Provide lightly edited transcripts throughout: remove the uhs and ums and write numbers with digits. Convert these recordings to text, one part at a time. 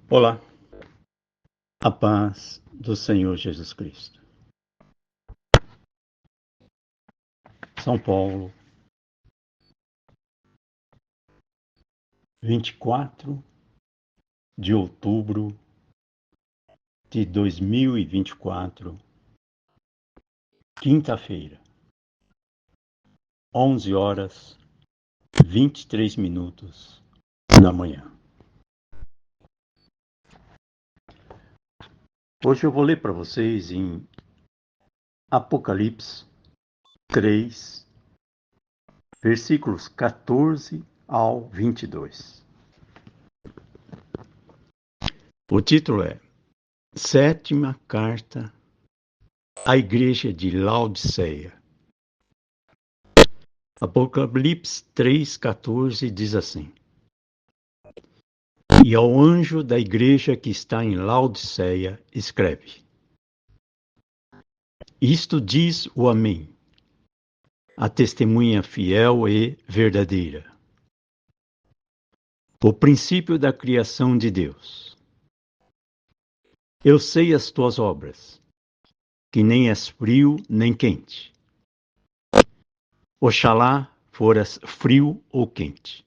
Olá, a paz do Senhor Jesus Cristo. São Paulo, 24 de outubro de 2024, quinta-feira, 11 horas 23 minutos da manhã. Hoje eu vou ler para vocês em Apocalipse 3, versículos 14 ao 22. O título é Sétima Carta à Igreja de Laodiceia. Apocalipse 3,14 diz assim: E ao anjo da igreja que está em Laodiceia, escreve: Isto diz o Amém, a testemunha fiel e verdadeira, o princípio da criação de Deus. Eu sei as tuas obras, que nem és frio nem quente. Oxalá foras frio ou quente.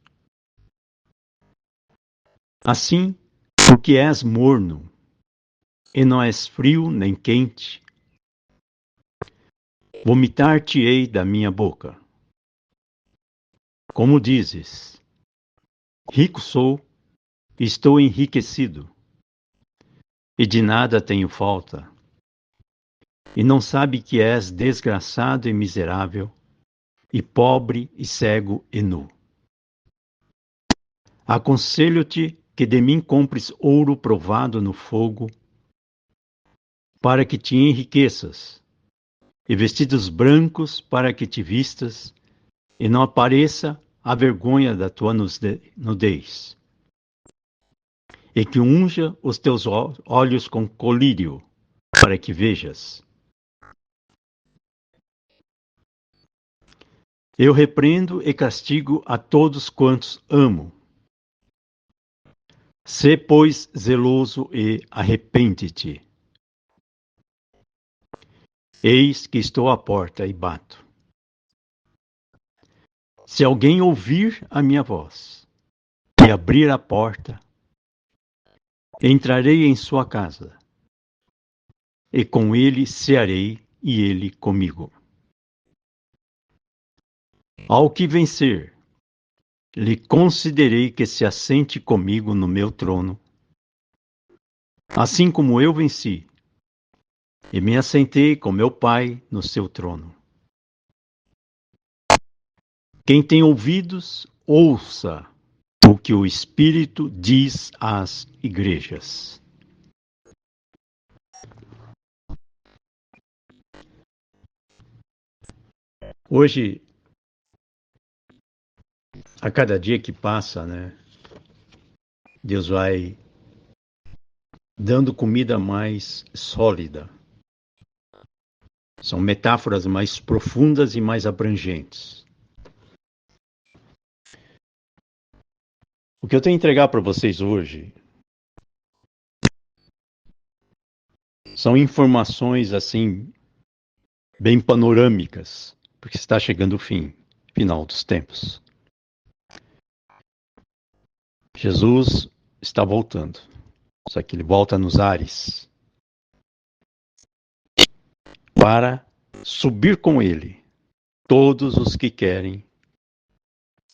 Assim, porque és morno, e não és frio nem quente, vomitar-te-ei da minha boca. Como dizes, rico sou, estou enriquecido, e de nada tenho falta, e não sabe que és desgraçado e miserável, e pobre e cego e nu. Aconselho-te que de mim compres ouro provado no fogo, para que te enriqueças, e vestidos brancos para que te vistas, e não apareça a vergonha da tua nudez. E que unja os teus olhos com colírio, para que vejas. Eu repreendo e castigo a todos quantos amo. Sê, pois, zeloso e arrepende-te. Eis que estou à porta e bato. Se alguém ouvir a minha voz e abrir a porta, entrarei em sua casa, e com ele cearei e ele comigo. Ao que vencer, lhe concederei que se assente comigo no meu trono, assim como eu venci, e me assentei com meu Pai no seu trono. Quem tem ouvidos, ouça o que o Espírito diz às igrejas. Hoje, a cada dia que passa, né, Deus vai dando comida mais sólida. São metáforas mais profundas e mais abrangentes. O que eu tenho a entregar para vocês hoje são informações assim bem panorâmicas, porque está chegando o final dos tempos. Jesus está voltando. Só que ele volta nos ares para subir com ele todos os que querem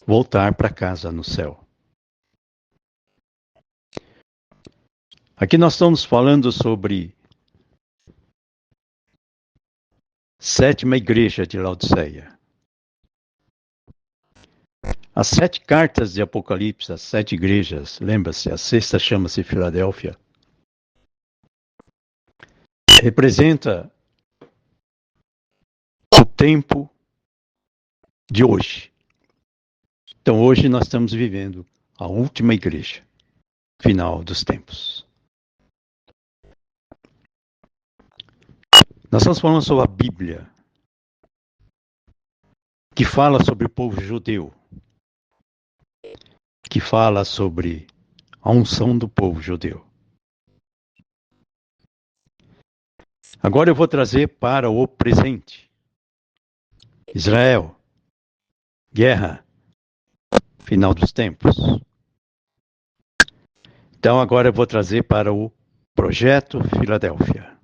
voltar para casa no céu. Aqui nós estamos falando sobre sétima igreja de Laodiceia. As 7 cartas de Apocalipse, as 7 igrejas, lembra-se, a sexta chama-se Filadélfia, representa o tempo de hoje. Então hoje nós estamos vivendo a última igreja, final dos tempos. Nós estamos falando sobre a Bíblia, que fala sobre o povo judeu, que fala sobre a unção do povo judeu. Agora eu vou trazer para o presente. Israel, guerra, final dos tempos. Então agora eu vou trazer para o Projeto Filadélfia.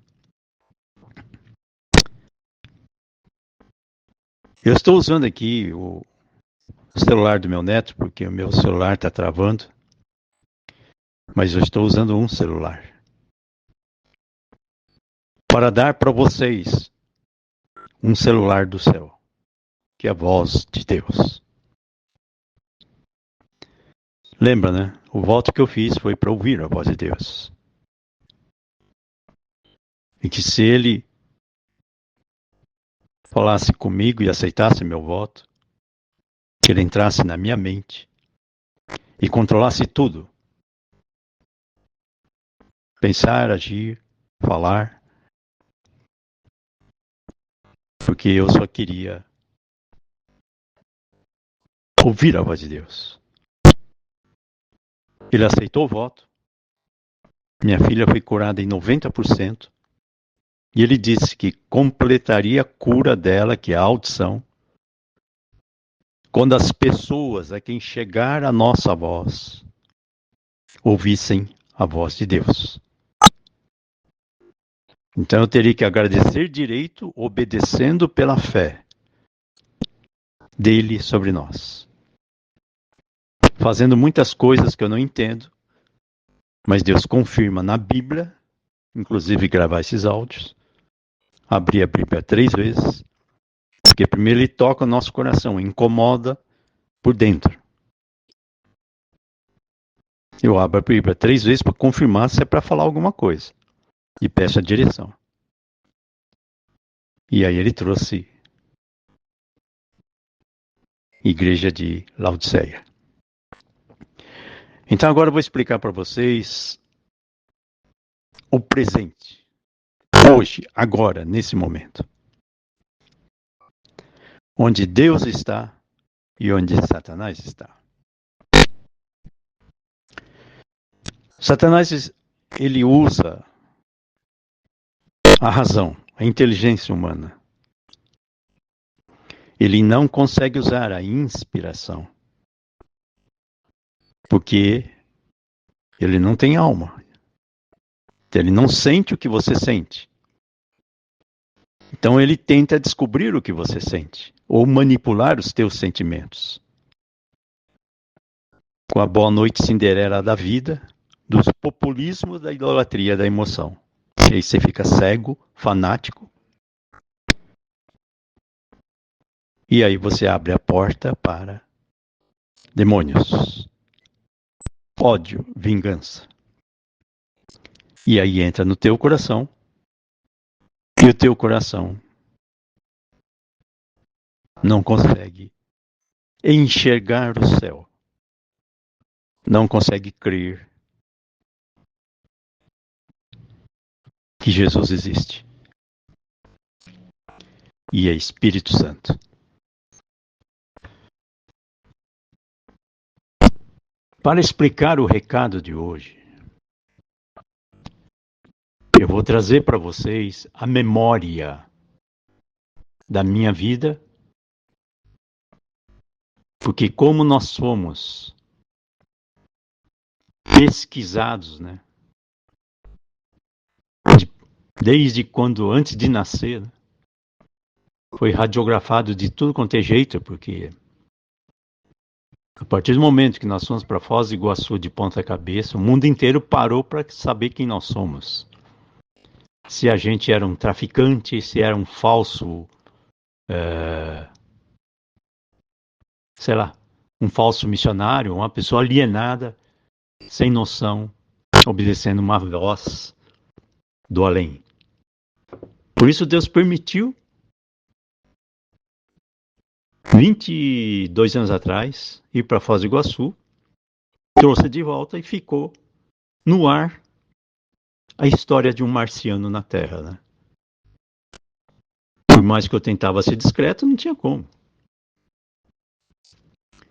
Eu estou usando aqui o celular do meu neto, porque o meu celular está travando, mas eu estou usando um celular para dar para vocês um celular do céu, que é a voz de Deus. Lembra, né? O voto que eu fiz foi para ouvir a voz de Deus. E que se ele falasse comigo e aceitasse meu voto, que ele entrasse na minha mente e controlasse tudo. Pensar, agir, falar. Porque eu só queria ouvir a voz de Deus. Ele aceitou o voto. Minha filha foi curada em 90%. E ele disse que completaria a cura dela, que é a audição, quando as pessoas a quem chegar a nossa voz ouvissem a voz de Deus. Então eu teria que agradecer direito, obedecendo pela fé dele sobre nós. Fazendo muitas coisas que eu não entendo, mas Deus confirma na Bíblia, inclusive gravar esses áudios, abrir a Bíblia 3 vezes, porque primeiro ele toca o nosso coração, incomoda por dentro. Eu abro a Bíblia 3 vezes para confirmar se é para falar alguma coisa. E peço a direção. E aí ele trouxe Igreja de Laodiceia. Então agora eu vou explicar para vocês o presente. Hoje, agora, nesse momento. Onde Deus está e onde Satanás está. Satanás, ele usa a razão, a inteligência humana. Ele não consegue usar a inspiração. Porque ele não tem alma. Ele não sente o que você sente. Então ele tenta descobrir o que você sente. Ou manipular os teus sentimentos. Com a boa noite Cinderela da vida, dos populismos, da idolatria, da emoção. E aí você fica cego, fanático. E aí você abre a porta para demônios. Ódio, vingança. E aí entra no teu coração. E o teu coração não consegue enxergar o céu. Não consegue crer que Jesus existe. E é Espírito Santo. Para explicar o recado de hoje, eu vou trazer para vocês a memória da minha vida, porque como nós somos pesquisados, né? Desde quando, antes de nascer, né? Foi radiografado de tudo quanto é jeito, porque a partir do momento que nós fomos para Foz do Iguaçu de ponta cabeça, o mundo inteiro parou para saber quem nós somos. Se a gente era um traficante, se era um falso, sei lá, um falso missionário, uma pessoa alienada, sem noção, obedecendo uma voz do além. Por isso Deus permitiu, 22 anos atrás, ir para Foz do Iguaçu, trouxe de volta e ficou no ar a história de um marciano na Terra, né? Por mais que eu tentava ser discreto, não tinha como.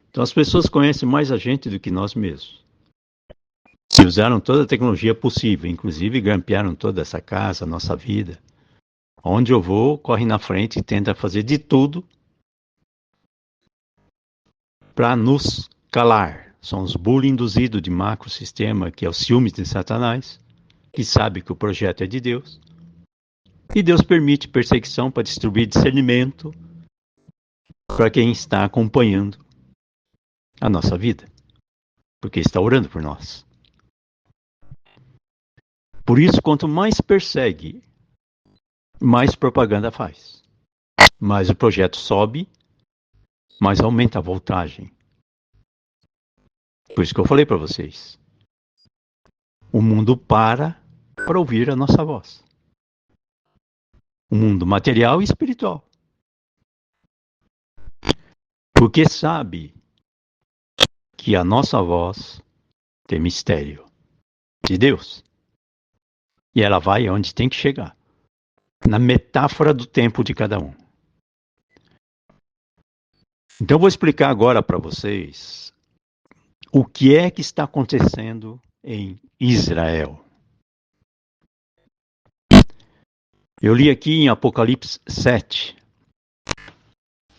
Então as pessoas conhecem mais a gente do que nós mesmos. E usaram toda a tecnologia possível, inclusive grampearam toda essa casa, a nossa vida. Onde eu vou, corre na frente e tenta fazer de tudo para nos calar. São os bullying induzidos de macrosistema, que é o ciúmes de Satanás, que sabe que o projeto é de Deus. E Deus permite perseguição para destruir discernimento para quem está acompanhando a nossa vida, porque está orando por nós. Por isso, quanto mais persegue, mais propaganda faz. Mais o projeto sobe, mais aumenta a voltagem. Por isso que eu falei para vocês. O mundo para ouvir a nossa voz. O mundo material e espiritual. Porque sabe que a nossa voz tem mistério de Deus. E ela vai onde tem que chegar. Na metáfora do tempo de cada um. Então eu vou explicar agora para vocês o que é que está acontecendo em Israel. Eu li aqui em Apocalipse 7.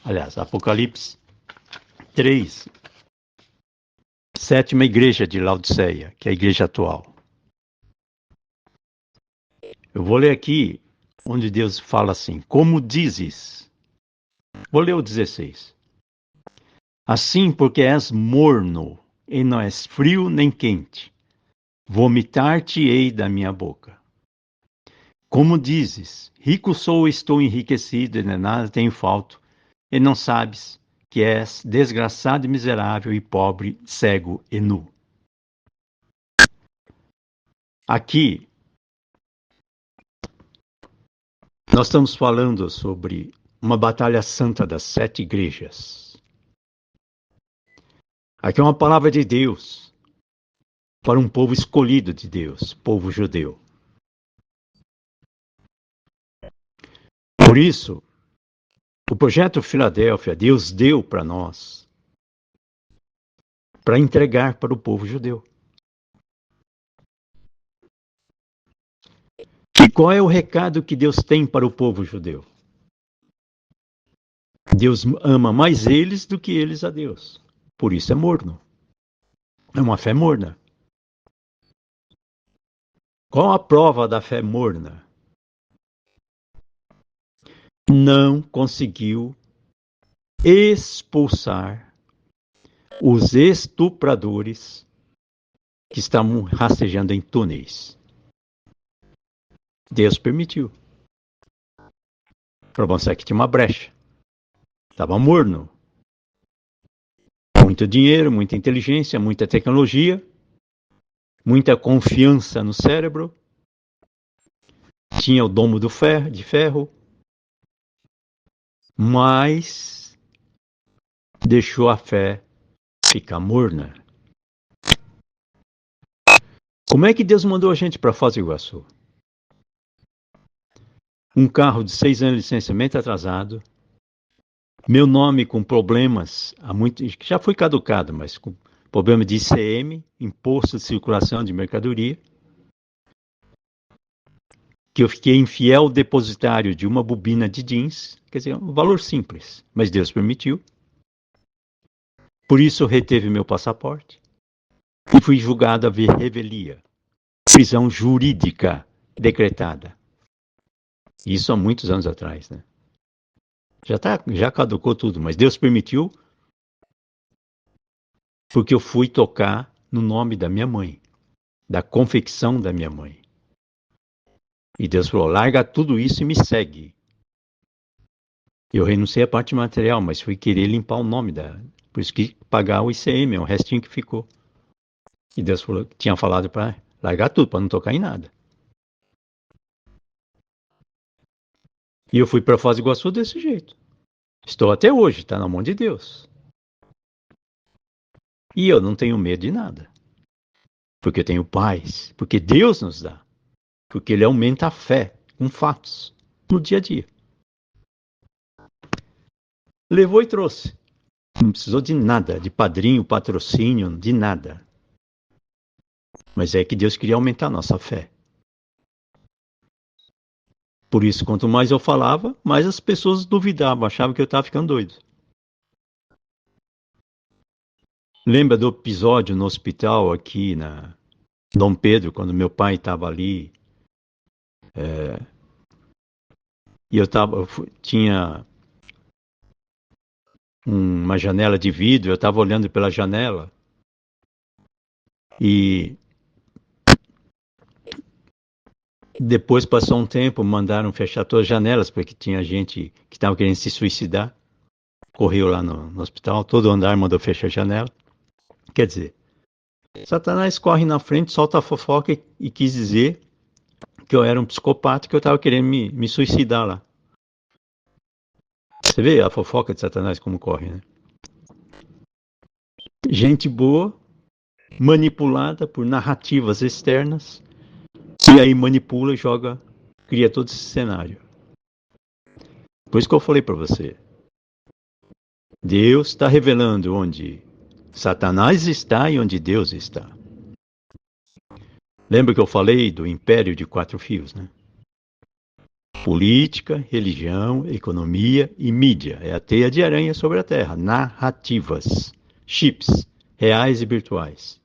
Aliás, Apocalipse 3. Sétima igreja de Laodiceia, que é a igreja atual. Eu vou ler aqui onde Deus fala assim: como dizes. Vou ler o 16. Assim, porque és morno, e não és frio nem quente, vomitar-te-ei da minha boca. Como dizes, rico sou, estou enriquecido, e de nada tenho falta, e não sabes que és desgraçado e miserável, e pobre, cego e nu. Aqui, nós estamos falando sobre uma batalha santa das 7 igrejas. Aqui é uma palavra de Deus para um povo escolhido de Deus, povo judeu. Por isso, o projeto Filadélfia, Deus deu para nós para entregar para o povo judeu. E qual é o recado que Deus tem para o povo judeu? Deus ama mais eles do que eles a Deus. Por isso é morno. É uma fé morna. Qual a prova da fé morna? Não conseguiu expulsar os estupradores que estavam rastejando em túneis. Deus permitiu. Para mostrar que tinha uma brecha. Estava morno. Muito dinheiro, muita inteligência, muita tecnologia, muita confiança no cérebro. Tinha o domo de ferro, mas deixou a fé ficar morna. Como é que Deus mandou a gente para Foz do Iguaçu? Um carro de 6 anos de licenciamento atrasado, meu nome com problemas, que já foi caducado, mas com problema de ICM, Imposto de Circulação de Mercadoria, que eu fiquei infiel depositário de uma bobina de jeans, quer dizer, um valor simples, mas Deus permitiu. Por isso reteve meu passaporte e fui julgado a revelia, prisão jurídica decretada. Isso há muitos anos atrás, né? Já caducou tudo, mas Deus permitiu porque eu fui tocar no nome da minha mãe, da confecção da minha mãe. E Deus falou, larga tudo isso e me segue. Eu renunciei à parte material, mas fui querer limpar o nome da... Por isso que pagar o ICM, é o restinho que ficou. E Deus falou, tinha falado para largar tudo, para não tocar em nada. E eu fui para Foz do Iguaçu desse jeito. Estou até hoje, está na mão de Deus. E eu não tenho medo de nada. Porque eu tenho paz. Porque Deus nos dá. Porque Ele aumenta a fé com fatos no dia a dia. Levou e trouxe. Não precisou de nada, de padrinho, patrocínio, de nada. Mas é que Deus queria aumentar a nossa fé. Por isso, quanto mais eu falava, mais as pessoas duvidavam, achavam que eu estava ficando doido. Lembra do episódio no hospital aqui na Dom Pedro, quando meu pai estava ali? E tinha uma janela de vidro, eu estava olhando pela janela e depois passou um tempo, mandaram fechar todas as janelas porque tinha gente que estava querendo se suicidar. Correu lá no hospital, todo andar mandou fechar a janela. Quer dizer, Satanás corre na frente, solta a fofoca e quis dizer que eu era um psicopata, que eu estava querendo me suicidar lá. Você vê a fofoca de Satanás como corre, né? Gente boa, manipulada por narrativas externas, e aí manipula e joga, cria todo esse cenário. Por isso que eu falei para você, Deus está revelando onde Satanás está e onde Deus está. Lembra que eu falei do império de 4 fios, né? Política, religião, economia e mídia. É a teia de aranha sobre a Terra. Narrativas, chips, reais e virtuais.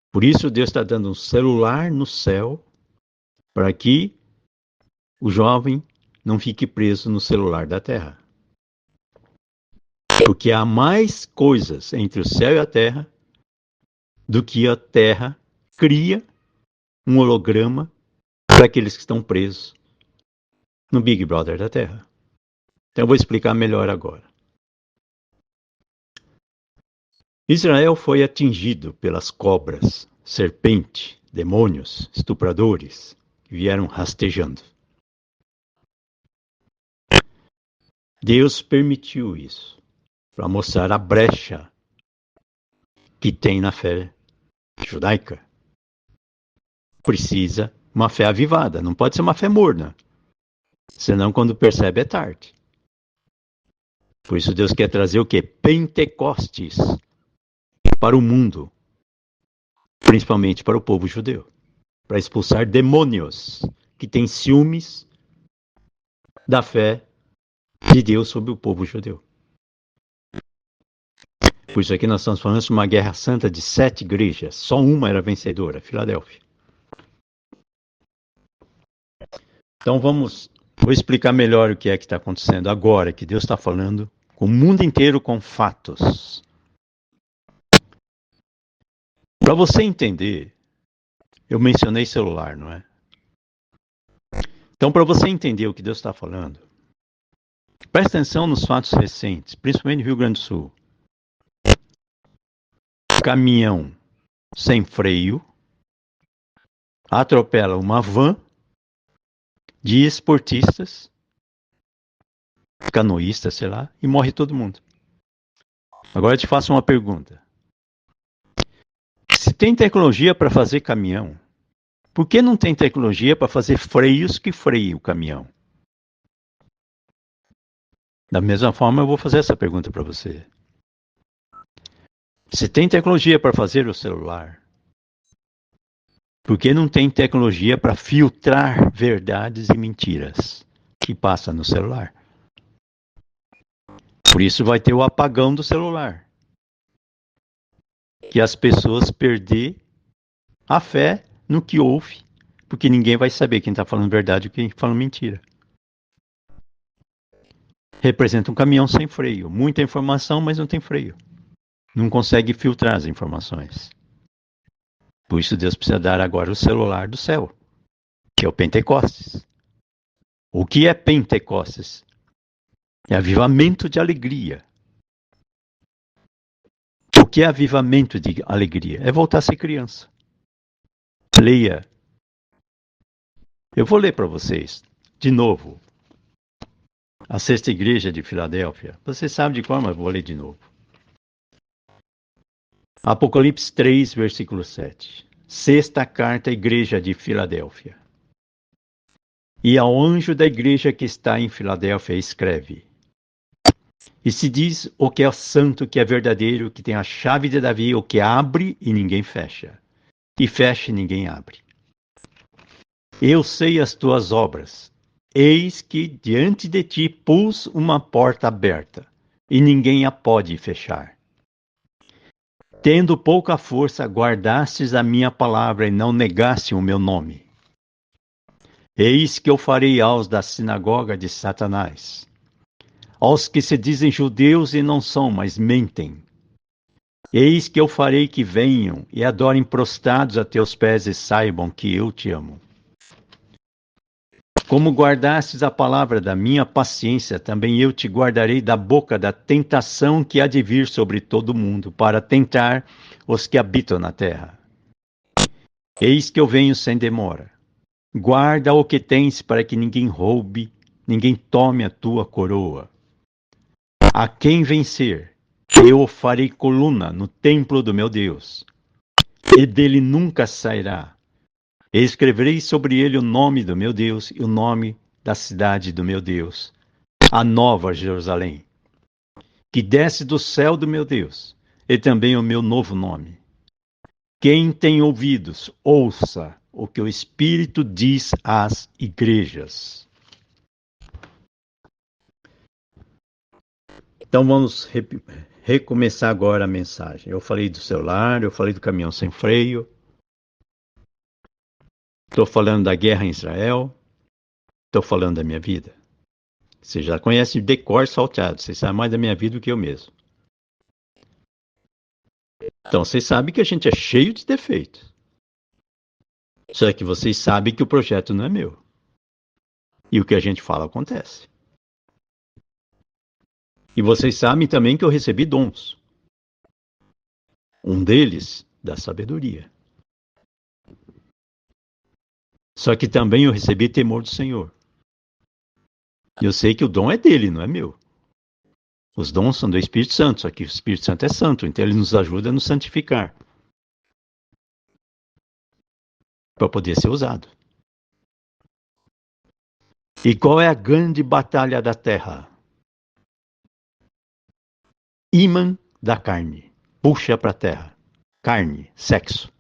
Por isso Deus está dando um celular no céu para que o jovem não fique preso no celular da Terra. Porque há mais coisas entre o céu e a Terra do que a Terra cria um holograma para aqueles que estão presos no Big Brother da Terra. Então eu vou explicar melhor agora. Israel foi atingido pelas cobras, serpente, demônios, estupradores, que vieram rastejando. Deus permitiu isso para mostrar a brecha que tem na fé judaica. Precisa uma fé avivada, não pode ser uma fé morna. Senão, quando percebe, é tarde. Por isso Deus quer trazer o quê? Pentecostes para o mundo, principalmente para o povo judeu, para expulsar demônios que têm ciúmes da fé de Deus sobre o povo judeu. Por isso aqui nós estamos falando de uma guerra santa de 7 igrejas. Só uma era vencedora, Filadélfia. Então vou explicar melhor o que é que está acontecendo agora, que Deus está falando com o mundo inteiro com fatos. Para você entender, eu mencionei celular, não é? Então, para você entender o que Deus está falando, presta atenção nos fatos recentes, principalmente no Rio Grande do Sul. Caminhão sem freio atropela uma van de esportistas, canoístas, sei lá, e morre todo mundo. Agora eu te faço uma pergunta. Se tem tecnologia para fazer caminhão, por que não tem tecnologia para fazer freios que freiem o caminhão? Da mesma forma, eu vou fazer essa pergunta para você. Se tem tecnologia para fazer o celular, por que não tem tecnologia para filtrar verdades e mentiras que passa no celular? Por isso vai ter o apagão do celular. Que as pessoas perder a fé no que ouve, porque ninguém vai saber quem está falando verdade e quem está falando mentira. Representa um caminhão sem freio. Muita informação, mas não tem freio. Não consegue filtrar as informações. Por isso Deus precisa dar agora o celular do céu, que é o Pentecostes. O que é Pentecostes? É avivamento de alegria. O que é avivamento de alegria? É voltar a ser criança. Leia. Eu vou ler para vocês, de novo, a sexta igreja de Filadélfia. Você sabe de qual, mas vou ler de novo. Apocalipse 3, versículo 7. Sexta carta à igreja de Filadélfia. E ao anjo da igreja que está em Filadélfia escreve: E se diz o que é santo, o que é verdadeiro, que tem a chave de Davi, o que abre e ninguém fecha, e fecha e ninguém abre. Eu sei as tuas obras. Eis que diante de ti pus uma porta aberta, e ninguém a pode fechar. Tendo pouca força, guardastes a minha palavra e não negaste o meu nome. Eis que eu farei aos da sinagoga de Satanás, aos que se dizem judeus e não são, mas mentem. Eis que eu farei que venham e adorem prostrados a teus pés e saibam que eu te amo. Como guardastes a palavra da minha paciência, também eu te guardarei da boca da tentação que há de vir sobre todo o mundo, para tentar os que habitam na terra. Eis que eu venho sem demora. Guarda o que tens para que ninguém roube, ninguém tome a tua coroa. A quem vencer, eu o farei coluna no templo do meu Deus, e dele nunca sairá. Escreverei sobre ele o nome do meu Deus e o nome da cidade do meu Deus, a nova Jerusalém, que desce do céu do meu Deus, e também o meu novo nome. Quem tem ouvidos, ouça o que o Espírito diz às igrejas. Então vamos recomeçar agora a mensagem. Eu falei do celular, eu falei do caminhão sem freio, estou falando da guerra em Israel, estou falando da minha vida. Você já conhece de cor salteado, você sabe mais da minha vida do que eu mesmo. Então vocês sabem que a gente é cheio de defeitos. Só que vocês sabem que o projeto não é meu. E o que a gente fala acontece. E vocês sabem também que eu recebi dons. Um deles, da sabedoria. Só que também eu recebi temor do Senhor. E eu sei que o dom é dele, não é meu. Os dons são do Espírito Santo, só que o Espírito Santo é santo, então ele nos ajuda a nos santificar. Para poder ser usado. E qual é a grande batalha da terra? Ímã da carne. Puxa para a terra. Carne, sexo.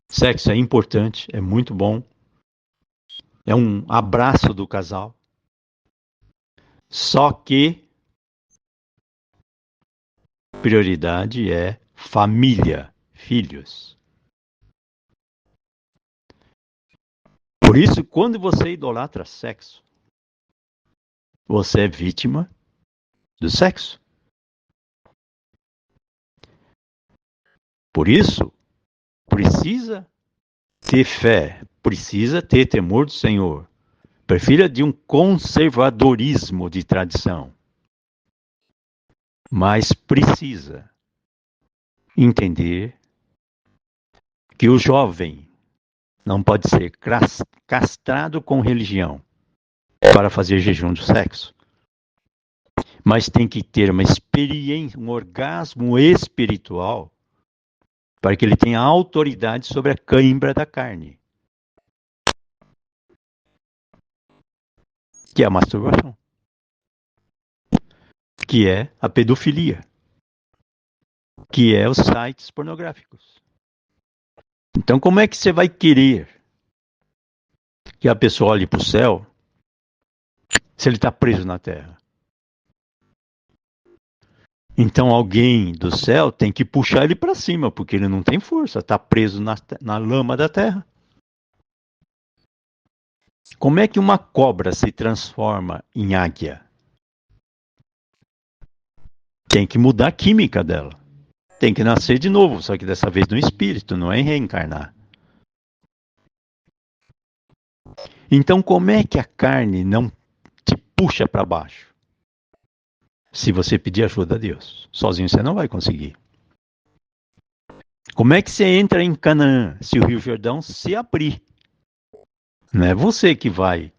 Sexo é importante, é muito bom. É um abraço do casal. Só que prioridade é família, filhos. Por isso, quando você idolatra sexo, você é vítima do sexo. Por isso, precisa ter fé, precisa ter temor do Senhor. Prefira de um conservadorismo de tradição. Mas precisa entender que o jovem não pode ser castrado com religião para fazer jejum do sexo. Mas tem que ter uma experiência, um orgasmo espiritual para que ele tenha autoridade sobre a cãibra da carne, que é a masturbação, que é a pedofilia, que é os sites pornográficos. Então, como é que você vai querer que a pessoa olhe para o céu se ele está preso na terra? Então, alguém do céu tem que puxar ele para cima, porque ele não tem força, está preso na lama da terra. Como é que uma cobra se transforma em águia? Tem que mudar a química dela. Tem que nascer de novo, só que dessa vez no espírito, não é em reencarnar. Então, como é que a carne não te puxa para baixo? Se você pedir ajuda a Deus. Sozinho você não vai conseguir. Como é que você entra em Canaã se o Rio Jordão se abrir? Não é você que vai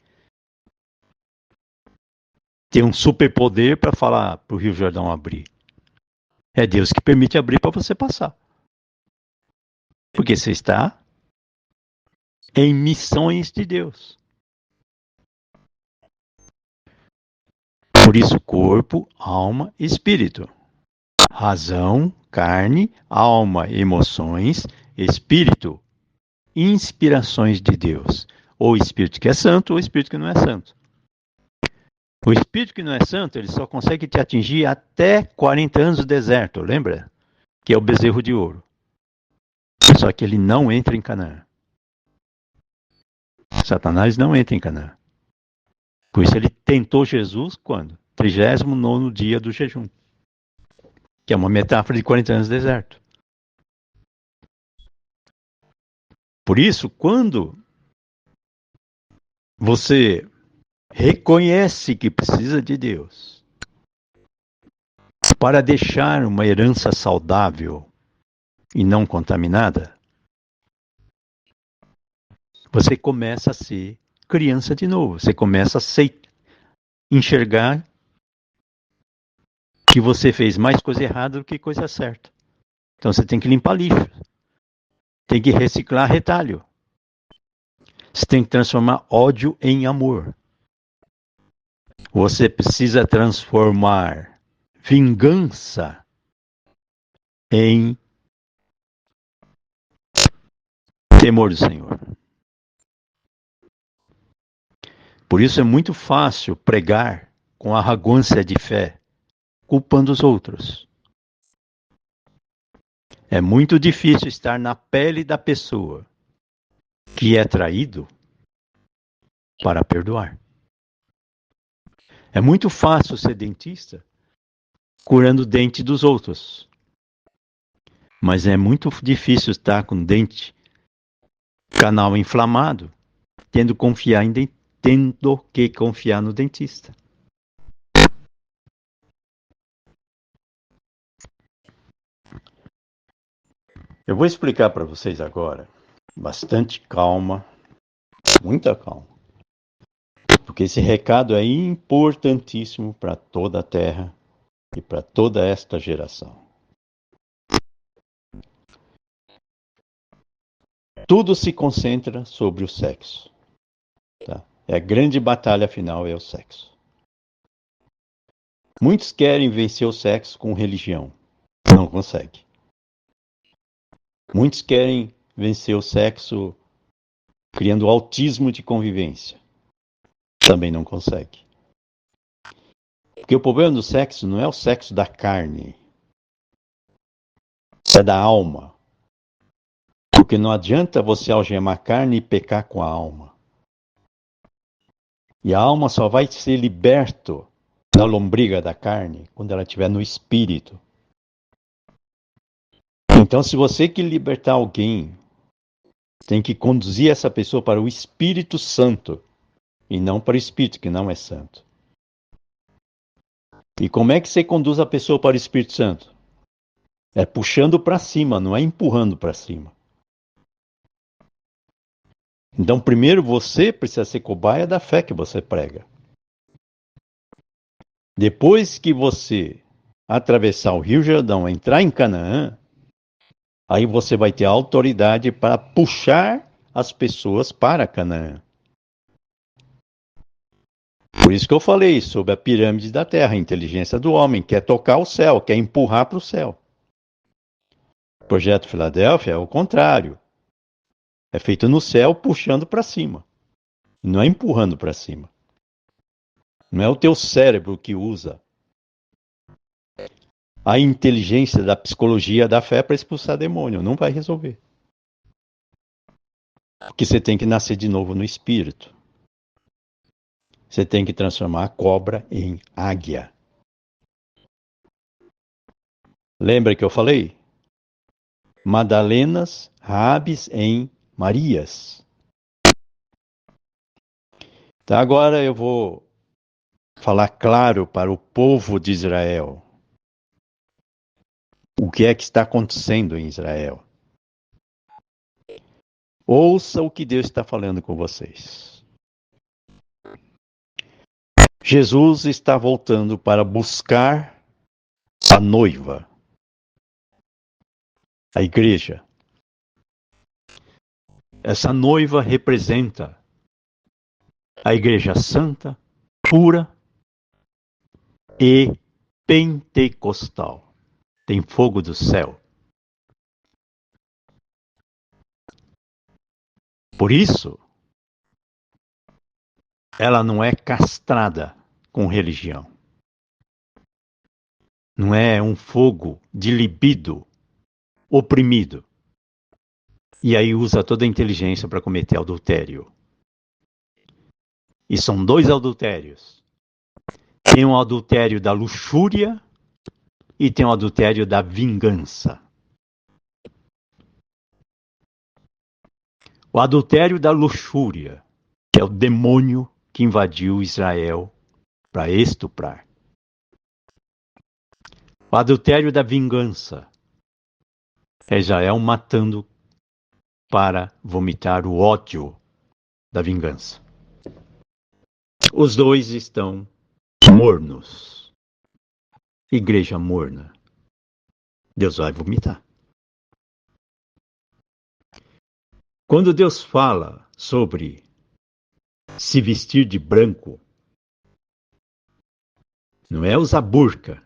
ter um superpoder para falar para o Rio Jordão abrir. É Deus que permite abrir para você passar. Porque você está em missões de Deus. Por isso, corpo, alma, espírito. Razão, carne, alma, emoções, espírito. inspirações de Deus. Ou o Espírito que é santo, ou o Espírito que não é santo. O Espírito que não é santo, ele só consegue te atingir até 40 anos do deserto, lembra? Que é o bezerro de ouro. Só que ele não entra em Canaã. Satanás não entra em Canaã. Por isso ele tentou Jesus quando? 39º dia do jejum. Que é uma metáfora de 40 anos de deserto. Por isso, quando você reconhece que precisa de Deus para deixar uma herança saudável e não contaminada, você começa a ser criança de novo. Você começa a enxergar que você fez mais coisa errada do que coisa certa. Então você tem que limpar lixo. Tem que reciclar retalho. Você tem que transformar ódio em amor. Você precisa transformar vingança em temor do Senhor. Por isso é muito fácil pregar com arrogância de fé, culpando os outros. É muito difícil estar na pele da pessoa que é traído para perdoar. É muito fácil ser dentista curando o dente dos outros. Mas é muito difícil estar com o dente, canal inflamado, tendo que confiar no dentista. Eu vou explicar para vocês agora, bastante calma, muita calma, porque esse recado é importantíssimo para toda a Terra e para toda esta geração. Tudo se concentra sobre o sexo. Tá? A grande batalha final é o sexo. Muitos querem vencer o sexo com religião. Não consegue. Muitos querem vencer o sexo criando autismo de convivência. Também não consegue. Porque o problema do sexo não é o sexo da carne. É da alma. Porque não adianta você algemar a carne e pecar com a alma. E a alma só vai ser liberto da lombriga da carne quando ela estiver no espírito. Então, se você quer libertar alguém, tem que conduzir essa pessoa para o Espírito Santo e não para o Espírito que não é santo. E como é que você conduz a pessoa para o Espírito Santo? É puxando para cima, não é empurrando para cima. Então, primeiro você precisa ser cobaia da fé que você prega. Depois que você atravessar o Rio Jordão, entrar em Canaã, aí você vai ter autoridade para puxar as pessoas para Canaã. Por isso que eu falei sobre a pirâmide da Terra, a inteligência do homem, quer tocar o céu, quer empurrar para o céu. O projeto Filadélfia é o contrário. É feito no céu, puxando para cima. Não é empurrando para cima. Não é o teu cérebro que usa a inteligência da psicologia da fé para expulsar demônio. Não vai resolver. Porque você tem que nascer de novo no espírito. Você tem que transformar a cobra em águia. Lembra que eu falei? Madalenas, Raabes em Marias. Então agora eu vou falar claro para o povo de Israel o que é que está acontecendo em Israel. Ouça o que Deus está falando com vocês. Jesus está voltando para buscar a noiva, a igreja. Essa noiva representa a igreja santa, pura e pentecostal. Tem fogo do céu. Por isso, ela não é castrada com religião. Não é um fogo de libido oprimido. E aí usa toda a inteligência para cometer adultério. E são dois adultérios. Tem o adultério da luxúria e tem o adultério da vingança. O adultério da luxúria, que é o demônio que invadiu Israel para estuprar. O adultério da vingança é Israel matando para vomitar o ódio da vingança. Os dois estão mornos. Igreja morna. Deus vai vomitar. Quando Deus fala sobre se vestir de branco, não é usar burca,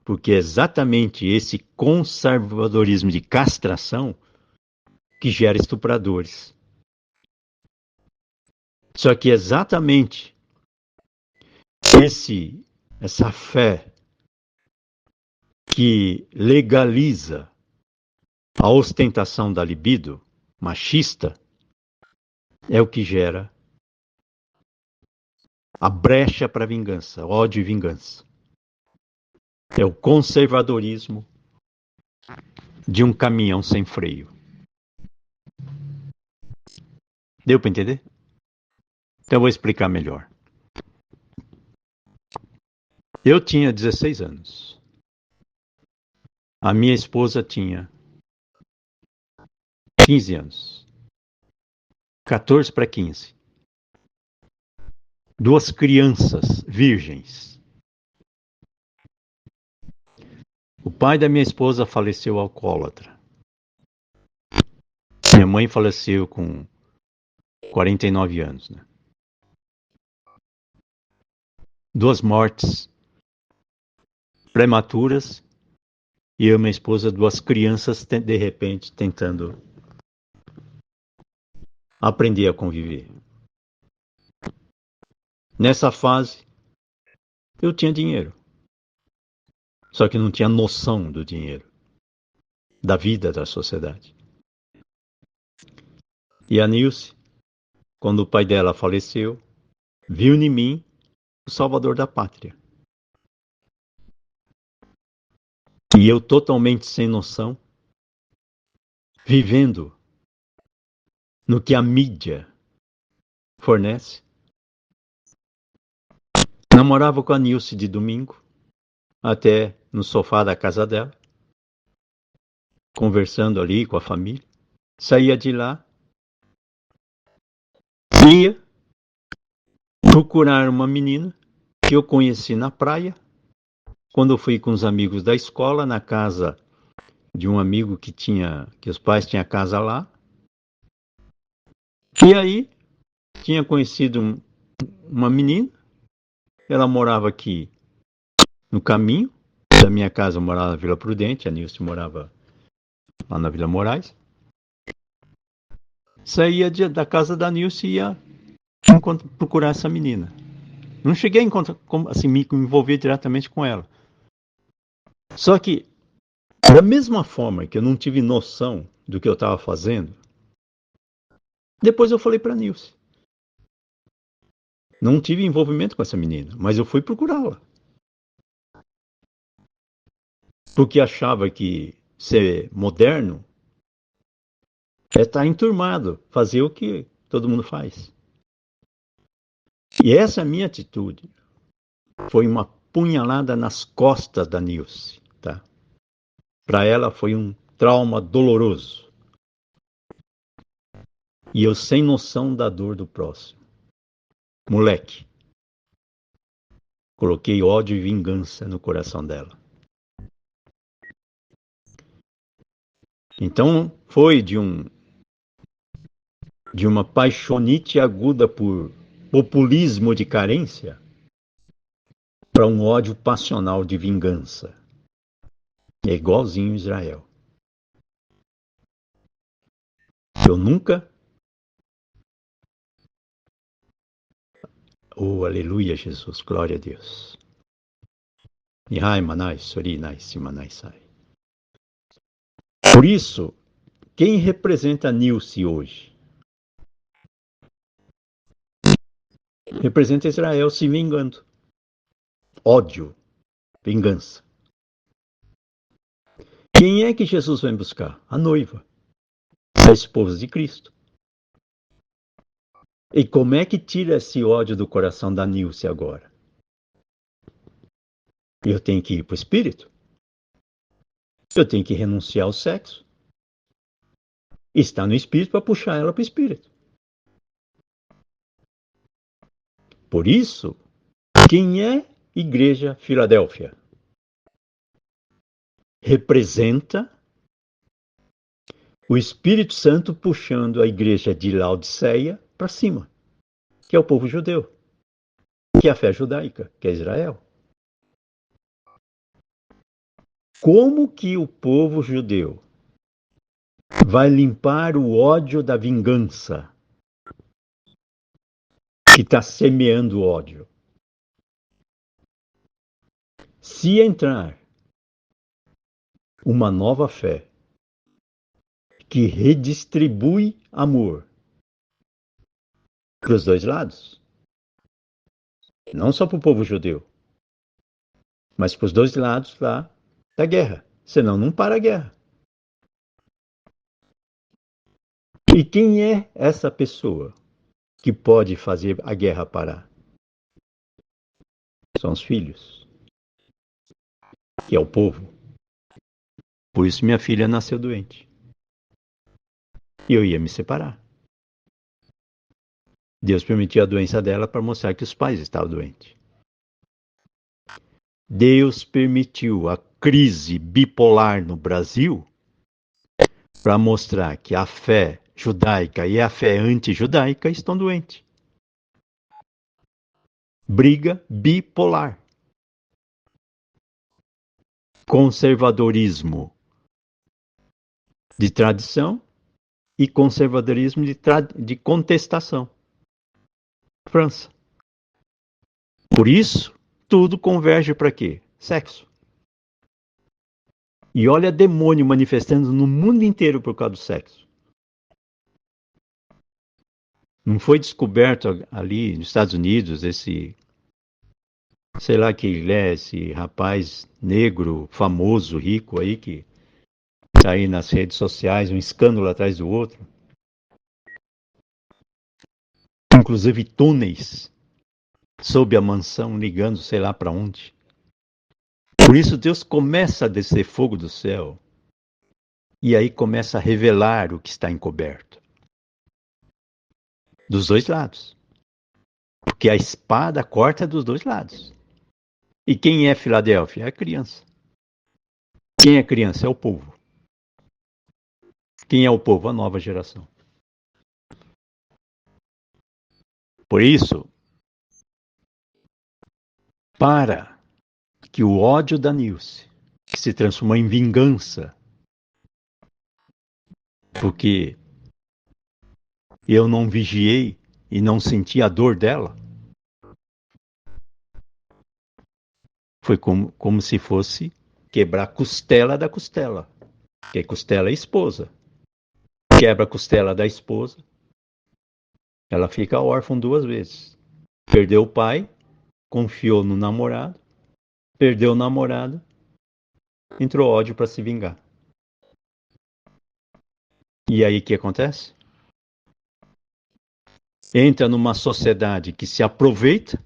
porque é exatamente esse conservadorismo de castração que gera estupradores. Só que exatamente essa fé que legaliza a ostentação da libido machista é o que gera a brecha para vingança, ódio e vingança. É o conservadorismo de um caminhão sem freio. Deu para entender? Então eu vou explicar melhor. Eu tinha 16 anos. A minha esposa tinha 15 anos. 14 para 15. Duas crianças virgens. O pai da minha esposa faleceu alcoólatra. Minha mãe faleceu com 49 anos. Né? Duas mortes prematuras e eu e minha esposa, duas crianças, de repente, tentando aprender a conviver. Nessa fase, eu tinha dinheiro. Só que não tinha noção do dinheiro, da vida da sociedade. E a Nilce, quando o pai dela faleceu, viu em mim o salvador da pátria. E eu totalmente sem noção, vivendo no que a mídia fornece. Namorava com a Nilce de domingo, até no sofá da casa dela, conversando ali com a família. Saía de lá, ia procurar uma menina que eu conheci na praia, quando eu fui com os amigos da escola, na casa de um amigo que os pais tinham casa lá. E aí, tinha conhecido uma menina, ela morava aqui no caminho da minha casa, eu morava na Vila Prudente, a Nilce morava lá na Vila Moraes. Saía da casa da Nilce e ia procurar essa menina. Não cheguei a encontrar, assim, me envolver diretamente com ela. Só que, da mesma forma que eu não tive noção do que eu estava fazendo, depois eu falei para a Nilce. Não tive envolvimento com essa menina, mas eu fui procurá-la. Porque achava que ser moderno é estar enturmado, fazer o que todo mundo faz. E essa minha atitude foi uma punhalada nas costas da Nilce, tá? Para ela foi um trauma doloroso. E eu sem noção da dor do próximo. Moleque. Coloquei ódio e vingança no coração dela. Então foi de uma paixonite aguda por populismo de carência para um ódio passional de vingança. É igualzinho Israel. Eu nunca Oh, aleluia, Jesus, glória a Deus. Nihai manai, sori nai, simanai sai. Por isso, quem representa Nilce hoje? Representa Israel se vingando. Ódio, vingança. Quem é que Jesus vem buscar? A noiva, a esposa de Cristo. E como é que tira esse ódio do coração da Nilce agora? Eu tenho que ir para o espírito. Eu tenho que renunciar ao sexo. Está no espírito para puxar ela para o espírito. Por isso, quem é Igreja Filadélfia? Representa o Espírito Santo puxando a igreja de Laodiceia para cima, que é o povo judeu, que é a fé judaica, que é Israel. Como que o povo judeu vai limpar o ódio da vingança que está semeando ódio? Se entrar uma nova fé que redistribui amor para os dois lados, não só para o povo judeu, mas para os dois lados lá da guerra. Senão não para a guerra. E quem é essa pessoa que pode fazer a guerra parar? São os filhos, que é o povo. Por isso minha filha nasceu doente. E eu ia me separar. Deus permitiu a doença dela para mostrar que os pais estavam doentes. Deus permitiu a crise bipolar no Brasil para mostrar que a fé judaica e a fé anti-judaica estão doentes. Briga bipolar. Conservadorismo de tradição e conservadorismo de contestação. França. Por isso, tudo converge para quê? Sexo. E olha demônio manifestando no mundo inteiro por causa do sexo. Não foi descoberto ali nos Estados Unidos esse, sei lá que ele é, esse rapaz negro, famoso, rico aí, que tá aí nas redes sociais, um escândalo atrás do outro. Inclusive túneis sob a mansão, ligando sei lá para onde. Por isso Deus começa a descer fogo do céu e aí começa a revelar o que está encoberto. Dos dois lados. Porque a espada corta dos dois lados. E quem é Filadélfia? É a criança. Quem é criança? É o povo. Quem é o povo? A nova geração. Por isso, para que o ódio da Nilce, que se transformou em vingança, porque eu não vigiei e não senti a dor dela, foi como se fosse quebrar a costela da costela. Porque costela é esposa. Quebra a costela da esposa, ela fica órfã duas vezes. Perdeu o pai, confiou no namorado, perdeu o namorado, entrou ódio para se vingar. E aí o que acontece? Entra numa sociedade que se aproveita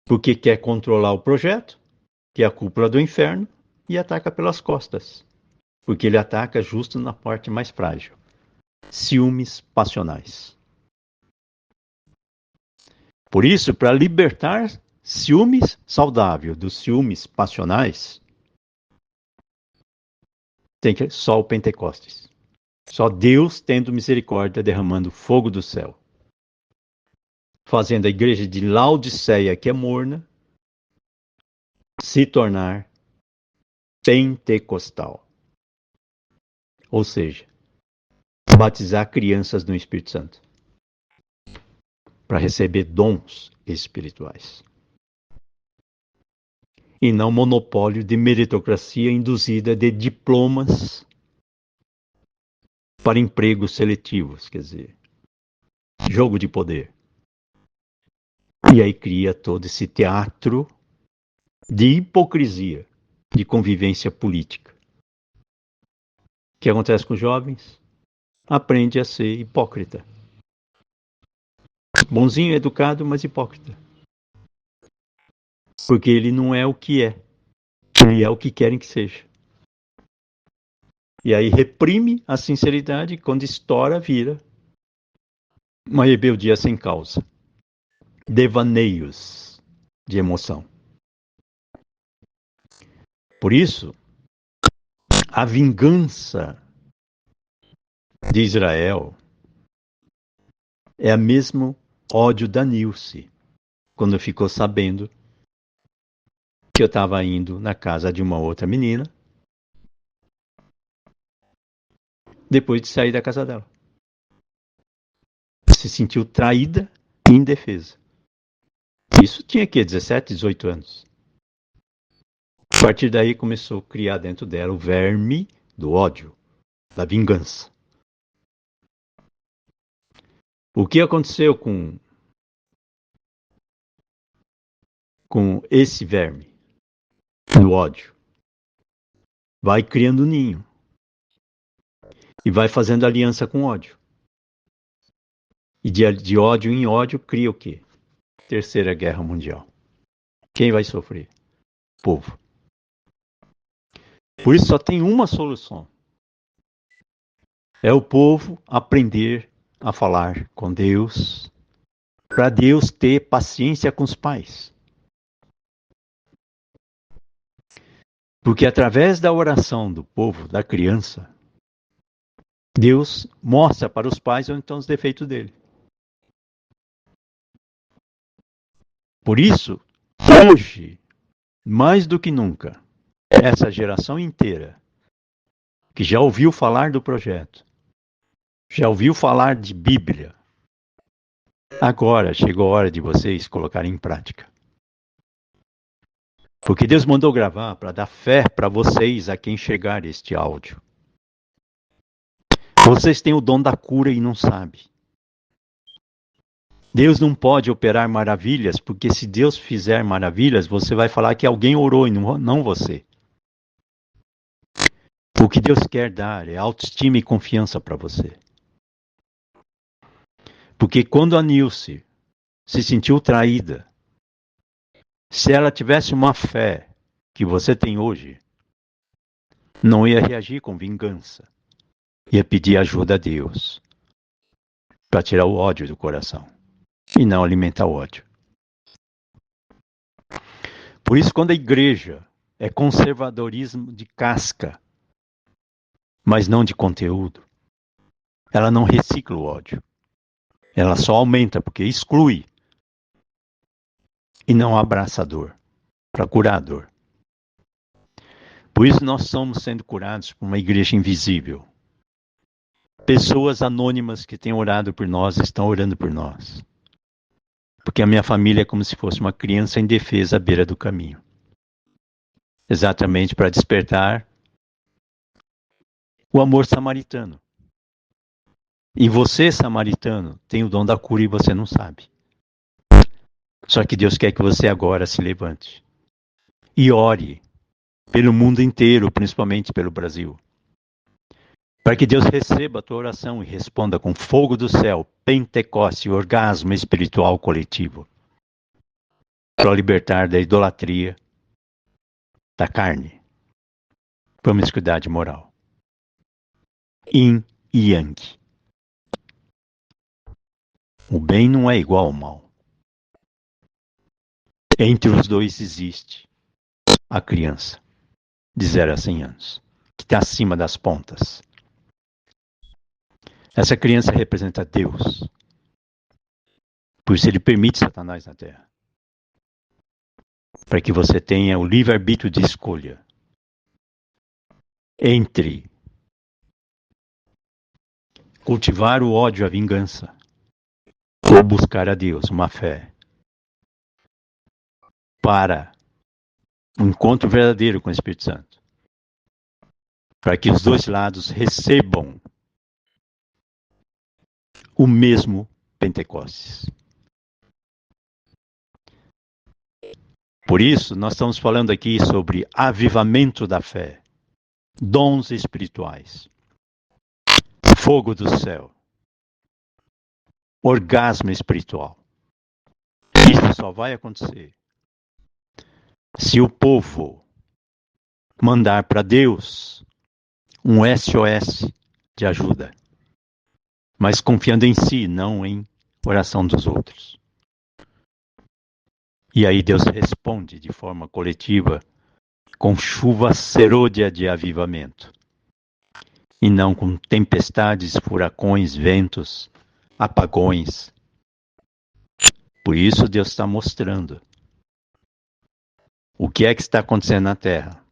porque quer controlar o projeto, que é a cúpula do inferno, e ataca pelas costas. Porque ele ataca justo na parte mais frágil. Ciúmes passionais. Por isso, para libertar ciúmes saudável dos ciúmes passionais, tem que só o Pentecostes. Só Deus tendo misericórdia, derramando fogo do céu. Fazendo a igreja de Laodiceia, que é morna, se tornar pentecostal. Ou seja, batizar crianças no Espírito Santo. para receber dons espirituais. E não monopólio de meritocracia induzida de diplomas para empregos seletivos, quer dizer, jogo de poder. E aí cria todo esse teatro de hipocrisia, de convivência política. O que acontece com os jovens? Aprende a ser hipócrita. Bonzinho, educado, mas hipócrita. Porque ele não é o que é. Ele é o que querem que seja. E aí reprime a sinceridade e quando estoura, vira uma rebeldia sem causa. Devaneios de emoção. Por isso, a vingança de Israel é o mesmo ódio da Nilce, quando ficou sabendo que eu estava indo na casa de uma outra menina, depois de sair da casa dela. Se sentiu traída e indefesa. Isso tinha que 17, 18 anos. A partir daí começou a criar dentro dela o verme do ódio, da vingança. O que aconteceu com esse verme do ódio? Vai criando ninho e vai fazendo aliança com ódio. E de ódio em ódio cria o quê? Terceira Guerra Mundial. Quem vai sofrer? O povo. Por isso só tem uma solução. É o povo aprender a falar com Deus, para Deus ter paciência com os pais. Porque através da oração do povo, da criança, Deus mostra para os pais onde estão os defeitos dele. Por isso, hoje, mais do que nunca, essa geração inteira que já ouviu falar do projeto, já ouviu falar de Bíblia, agora chegou a hora de vocês colocarem em prática. Porque Deus mandou gravar para dar fé para vocês a quem chegar este áudio. Vocês têm o dom da cura e não sabem. Deus não pode operar maravilhas, porque se Deus fizer maravilhas, você vai falar que alguém orou e não você. O que Deus quer dar é autoestima e confiança para você. Porque quando a Nilce se sentiu traída, se ela tivesse uma fé que você tem hoje, não ia reagir com vingança. Ia pedir ajuda a Deus para tirar o ódio do coração e não alimentar o ódio. Por isso, quando a igreja é conservadorismo de casca, mas não de conteúdo, ela não recicla o ódio. Ela só aumenta, porque exclui e não abraça a dor, para curar a dor. Por isso nós estamos sendo curados por uma igreja invisível. Pessoas anônimas que têm orado por nós estão orando por nós. Porque a minha família é como se fosse uma criança indefesa à beira do caminho. Exatamente para despertar o amor samaritano. E você, samaritano, tem o dom da cura e você não sabe. Só que Deus quer que você agora se levante e ore pelo mundo inteiro, principalmente pelo Brasil. Para que Deus receba a tua oração e responda com fogo do céu, Pentecoste, orgasmo espiritual coletivo. Para libertar da idolatria, da carne, promiscuidade moral. Yin e Yang. O bem não é igual ao mal. Entre os dois existe a criança, de 0 a 100 anos, que está acima das pontas. Essa criança representa Deus. Por isso ele permite Satanás na Terra. Para que você tenha o livre-arbítrio de escolha entre cultivar o ódio, a vingança, ou buscar a Deus, uma fé, para um encontro verdadeiro com o Espírito Santo, para que os dois lados recebam o mesmo Pentecostes. Por isso, nós estamos falando aqui sobre avivamento da fé, dons espirituais, fogo do céu, orgasmo espiritual. Isso só vai acontecer se o povo mandar para Deus um SOS de ajuda, mas confiando em si, não em oração dos outros. E aí Deus responde de forma coletiva com chuva serôdia de avivamento, e não com tempestades, furacões, ventos, apagões. Por isso Deus está mostrando o que é que está acontecendo na Terra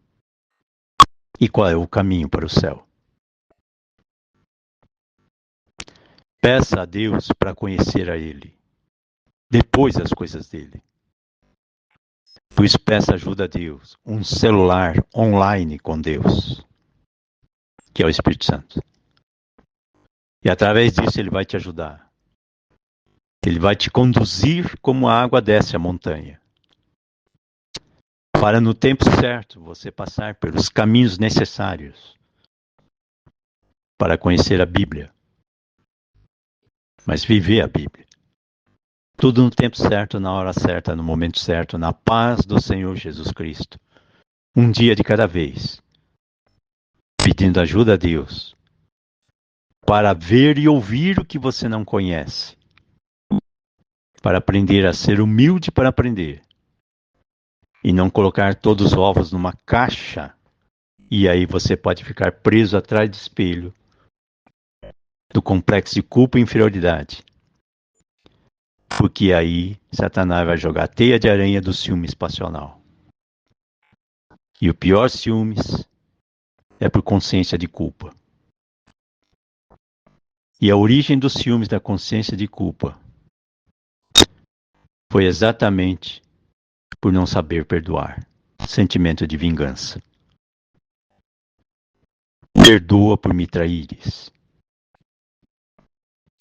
e qual é o caminho para o céu. Peça a Deus para conhecer a Ele, depois as coisas dele. Por isso peça ajuda a Deus, um celular online com Deus, que é o Espírito Santo. E através disso Ele vai te ajudar. Ele vai te conduzir como a água desce a montanha, para no tempo certo você passar pelos caminhos necessários para conhecer a Bíblia, mas viver a Bíblia. Tudo no tempo certo, na hora certa, no momento certo, na paz do Senhor Jesus Cristo. Um dia de cada vez, pedindo ajuda a Deus, para ver e ouvir o que você não conhece, para aprender a ser humilde para aprender, e não colocar todos os ovos numa caixa, e aí você pode ficar preso atrás do espelho, do complexo de culpa e inferioridade. Porque aí Satanás vai jogar a teia de aranha do ciúme passional. E o pior ciúmes é por consciência de culpa. E a origem dos ciúmes da consciência de culpa foi exatamente por não saber perdoar. Sentimento de vingança. Perdoa por me traíres.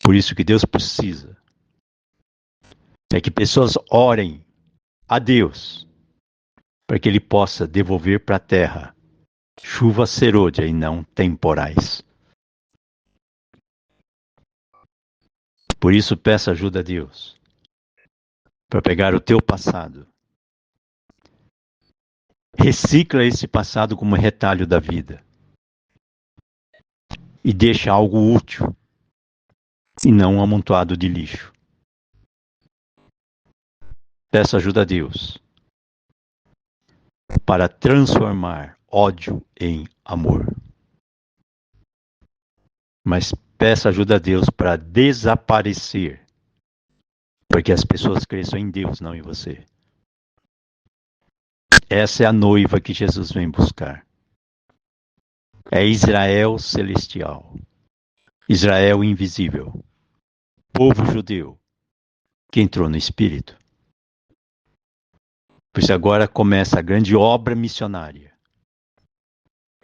Por isso que Deus precisa é que pessoas orem a Deus para que Ele possa devolver para a terra chuva serôdia e não temporais. Por isso peça ajuda a Deus para pegar o teu passado. Recicla esse passado como retalho da vida e deixa algo útil e não um amontoado de lixo. Peça ajuda a Deus para transformar ódio em amor. Mas peça ajuda a Deus para desaparecer, para que as pessoas cresçam em Deus, não em você. Essa é a noiva que Jesus vem buscar. É Israel celestial, Israel invisível, povo judeu que entrou no Espírito. Por isso agora começa a grande obra missionária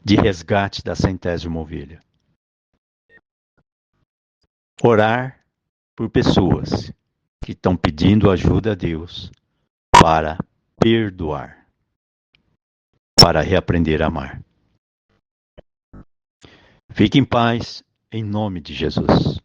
de resgate da centésima ovelha. Orar por pessoas que estão pedindo ajuda a Deus para perdoar, para reaprender a amar. Fique em paz, em nome de Jesus.